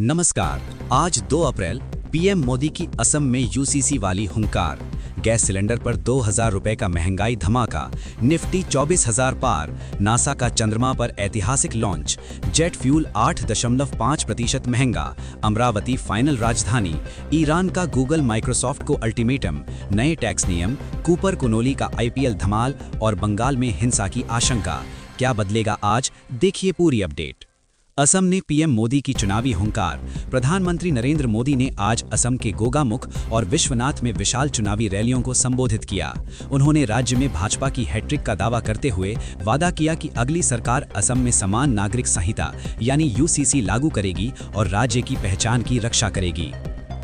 नमस्कार। आज 2 अप्रैल पीएम मोदी की असम में यूसीसी वाली हुंकार। गैस सिलेंडर पर 2000 रुपए का महंगाई धमाका। निफ्टी 24,000 पार। नासा का चंद्रमा पर ऐतिहासिक लॉन्च। जेट फ्यूल 8.5% महंगा। अमरावती फाइनल राजधानी। ईरान का गूगल माइक्रोसॉफ्ट को अल्टीमेटम। नए टैक्स नियम। कूपर कुनोली का आईपीएल धमाल और बंगाल में हिंसा की आशंका। क्या बदलेगा आज, देखिए पूरी अपडेट। असम ने पीएम मोदी की चुनावी हुंकार। प्रधानमंत्री नरेंद्र मोदी ने आज असम के गोगामुख और विश्वनाथ में विशाल चुनावी रैलियों को संबोधित किया। उन्होंने राज्य में भाजपा की हैट्रिक का दावा करते हुए वादा किया कि अगली सरकार असम में समान नागरिक संहिता यानी यूसीसी लागू करेगी और राज्य की पहचान की रक्षा करेगी।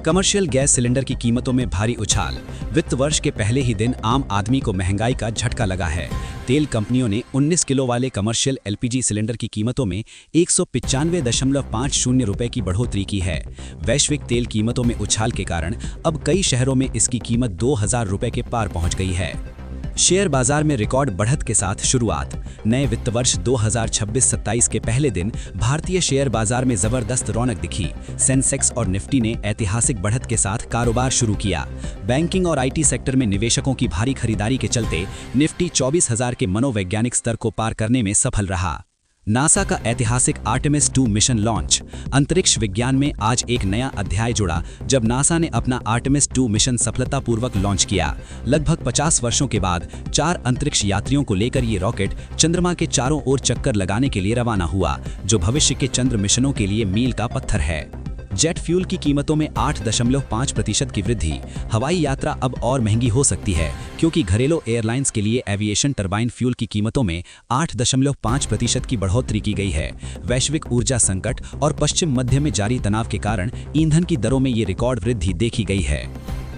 कमर्शियल गैस सिलेंडर की कीमतों में भारी उछाल। वित्त वर्ष के पहले ही दिन आम आदमी को महंगाई का झटका लगा है। तेल कंपनियों ने 19 किलो वाले कमर्शियल एलपीजी सिलेंडर की कीमतों में 195.50 रुपए की बढ़ोतरी की है। वैश्विक तेल कीमतों में उछाल के कारण अब कई शहरों में इसकी कीमत 2000 रुपए के पार पहुंच गई है। शेयर बाजार में रिकॉर्ड बढ़त के साथ शुरुआत। नए वित्त वर्ष 2026-27 के पहले दिन भारतीय शेयर बाजार में जबरदस्त रौनक दिखी। सेंसेक्स और निफ्टी ने ऐतिहासिक बढ़त के साथ कारोबार शुरू किया। बैंकिंग और आईटी सेक्टर में निवेशकों की भारी खरीदारी के चलते निफ्टी 24,000 के मनोवैज्ञानिक स्तर को पार करने में सफल रहा। नासा का ऐतिहासिक आर्टेमिस 2 मिशन लॉन्च। अंतरिक्ष विज्ञान में आज एक नया अध्याय जुड़ा जब नासा ने अपना आर्टेमिस 2 मिशन सफलतापूर्वक लॉन्च किया। लगभग 50 वर्षों के बाद 4 अंतरिक्ष यात्रियों को लेकर ये रॉकेट चंद्रमा के चारों ओर चक्कर लगाने के लिए रवाना हुआ, जो भविष्य के चंद्र मिशनों के लिए मील का पत्थर है। जेट फ्यूल की कीमतों में 8.5% की वृद्धि। हवाई यात्रा अब और महंगी हो सकती है क्योंकि घरेलू एयरलाइंस के लिए एविएशन टरबाइन फ्यूल की कीमतों में 8.5% की बढ़ोतरी की गई है। वैश्विक ऊर्जा संकट और पश्चिम मध्य में जारी तनाव के कारण ईंधन की दरों में ये रिकॉर्ड वृद्धि देखी गई है।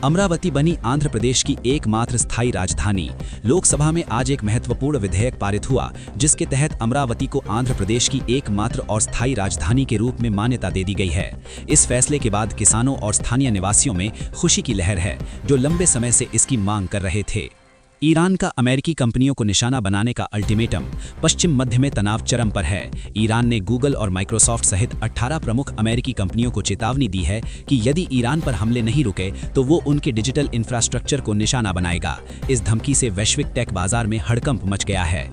अमरावती बनी आंध्र प्रदेश की एकमात्र स्थायी राजधानी। लोकसभा में आज एक महत्वपूर्ण विधेयक पारित हुआ जिसके तहत अमरावती को आंध्र प्रदेश की एकमात्र और स्थायी राजधानी के रूप में मान्यता दे दी गई है। इस फैसले के बाद किसानों और स्थानीय निवासियों में खुशी की लहर है, जो लंबे समय से इसकी मांग कर रहे थे। ईरान का अमेरिकी कंपनियों को निशाना बनाने का अल्टीमेटम। पश्चिम मध्य में तनाव चरम पर है। ईरान ने गूगल और माइक्रोसॉफ्ट सहित 18 प्रमुख अमेरिकी कंपनियों को चेतावनी दी है कि यदि ईरान पर हमले नहीं रुके तो वो उनके डिजिटल इंफ्रास्ट्रक्चर को निशाना बनाएगा। इस धमकी से वैश्विक टेक बाजार में हड़कंप मच गया है।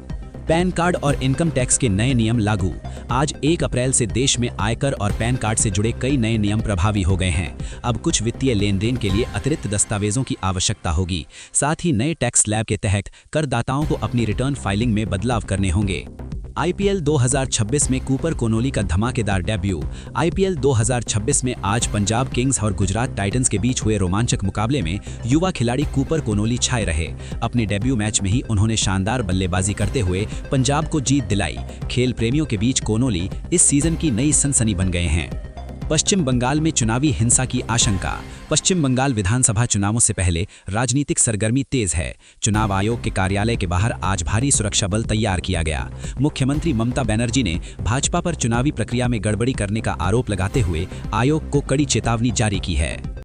पैन कार्ड और इनकम टैक्स के नए नियम लागू। आज 1 अप्रैल से देश में आयकर और पैन कार्ड से जुड़े कई नए नियम प्रभावी हो गए हैं। अब कुछ वित्तीय लेन देन के लिए अतिरिक्त दस्तावेजों की आवश्यकता होगी। साथ ही नए टैक्स स्लैब के तहत करदाताओं को अपनी रिटर्न फाइलिंग में बदलाव करने होंगे। आईपीएल 2026 में कूपर कोनोली का धमाकेदार डेब्यू। आईपीएल 2026 में आज पंजाब किंग्स और गुजरात टाइटंस के बीच हुए रोमांचक मुकाबले में युवा खिलाड़ी कूपर कोनोली छाए रहे। अपने डेब्यू मैच में ही उन्होंने शानदार बल्लेबाजी करते हुए पंजाब को जीत दिलाई। खेल प्रेमियों के बीच कोनोली इस सीजन की नई सनसनी बन गए हैं। पश्चिम बंगाल में चुनावी हिंसा की आशंका। पश्चिम बंगाल विधानसभा चुनावों से पहले राजनीतिक सरगर्मी तेज है। चुनाव आयोग के कार्यालय के बाहर आज भारी सुरक्षा बल तैयार किया गया। मुख्यमंत्री ममता बनर्जी ने भाजपा पर चुनावी प्रक्रिया में गड़बड़ी करने का आरोप लगाते हुए आयोग को कड़ी चेतावनी जारी की है।